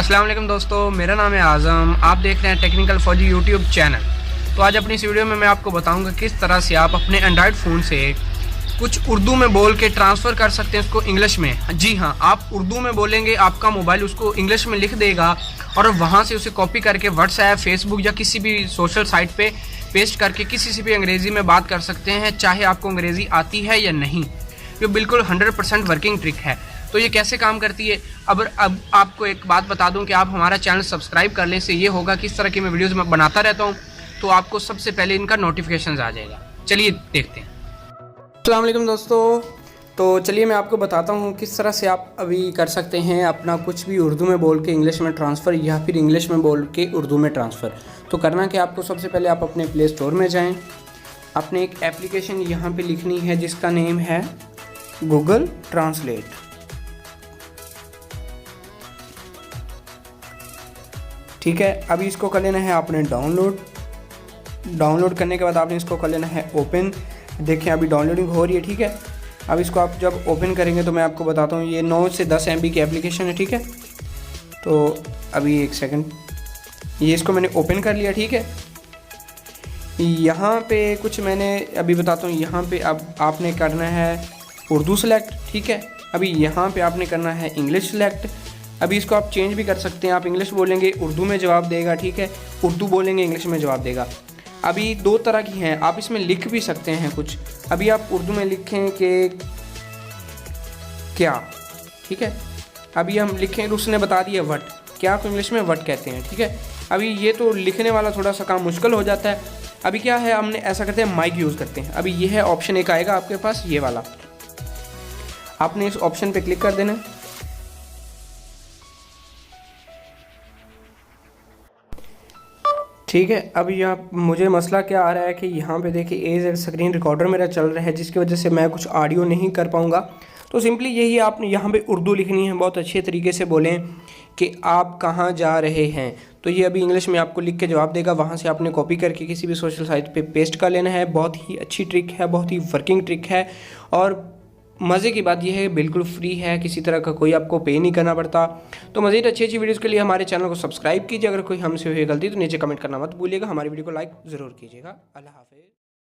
अस्सलाम वालेकुम दोस्तों, मेरा नाम है आज़म। आप देख रहे हैं टेक्निकल फौजी यूट्यूब चैनल। तो आज अपनी इस वीडियो में मैं आपको बताऊंगा किस तरह से आप अपने एंड्रॉयड फ़ोन से कुछ उर्दू में बोल के ट्रांसफ़र कर सकते हैं उसको इंग्लिश में। जी हाँ, आप उर्दू में बोलेंगे, आपका मोबाइल उसको इंग्लिश में लिख देगा और वहाँ से उसे कॉपी करके व्हाट्सएप, फेसबुक या किसी भी सोशल साइट पर पेस्ट करके किसी से भी अंग्रेज़ी में बात कर सकते हैं, चाहे आपको अंग्रेज़ी आती है या नहीं। ये बिल्कुल 100% वर्किंग ट्रिक है। तो ये कैसे काम करती है, अब आपको एक बात बता दूं कि आप हमारा चैनल सब्सक्राइब कर लें। इससे ये होगा कि इस तरह की मैं वीडियोस में बनाता रहता हूं तो आपको सबसे पहले इनका नोटिफिकेशन आ जाएगा। चलिए देखते हैं। अस्सलाम वालेकुम दोस्तों, तो चलिए मैं आपको बताता हूं किस तरह से आप अभी कर सकते हैं अपना कुछ भी उर्दू में बोल के इंग्लिश में ट्रांसफ़र या फिर इंग्लिश में बोल के उर्दू में ट्रांसफ़र। तो करना कि आपको सबसे पहले आप अपने प्ले स्टोर में जाएँ। आपने एक एप्लीकेशन यहाँ पर लिखनी है जिसका नेम है गूगल ट्रांसलेट। ठीक है, अभी इसको कर लेना है आपने डाउनलोड करने के बाद आपने इसको कर लेना है ओपन। देखें अभी डाउनलोडिंग हो रही है। ठीक है, अब इसको आप जब ओपन करेंगे तो मैं आपको बताता हूँ, ये 9 से 10 MB की एप्लीकेशन है। ठीक है, तो अभी एक सेकंड, ये इसको मैंने ओपन कर लिया। ठीक है, यहाँ पे कुछ मैंने अभी बताता हूँ। यहाँ पे अब आपने करना है उर्दू सेलेक्ट। ठीक है, अभी यहाँ पे आपने करना है इंग्लिश सेलेक्ट। अभी इसको आप चेंज भी कर सकते हैं, आप इंग्लिश बोलेंगे उर्दू में जवाब देगा। ठीक है, उर्दू बोलेंगे इंग्लिश में जवाब देगा। अभी 2 तरह की हैं, आप इसमें लिख भी सकते हैं कुछ। अभी आप उर्दू में लिखें कि क्या। ठीक है, अभी हम लिखें तो उसने बता दिया वट, क्या को इंग्लिश में वट कहते हैं। ठीक है, अभी ये तो लिखने वाला थोड़ा सा काम मुश्किल हो जाता है। अभी क्या है, हमने ऐसा करते हैं माइक यूज़ करते हैं। अभी ये है ऑप्शन एक आएगा आपके पास, ये वाला, आपने इस ऑप्शन पे क्लिक कर देना। ठीक है, अभी आप मुझे मसला क्या आ रहा है कि यहाँ पे देखिए एज स्क्रीन रिकॉर्डर मेरा चल रहा है, जिसकी वजह से मैं कुछ ऑडियो नहीं कर पाऊँगा। तो सिंपली यही आपने यहाँ पे उर्दू लिखनी है, बहुत अच्छे तरीके से बोलें कि आप कहाँ जा रहे हैं। तो ये अभी इंग्लिश में आपको लिख के जवाब देगा, वहाँ से आपने कॉपी करके किसी भी सोशल साइट पे पेस्ट कर लेना है। बहुत ही अच्छी ट्रिक है, बहुत ही वर्किंग ट्रिक है और मज़े की बात यह है बिल्कुल फ्री है, किसी तरह का कोई आपको पे नहीं करना पड़ता। तो मज़ीद अच्छी वीडियोज़ के लिए हमारे चैनल को सब्सक्राइब कीजिए। अगर कोई हमसे हुई गलती तो नीचे कमेंट करना मत भूलिएगा। हमारी वीडियो को लाइक ज़रूर कीजिएगा। अल्लाह हाफ़िज़।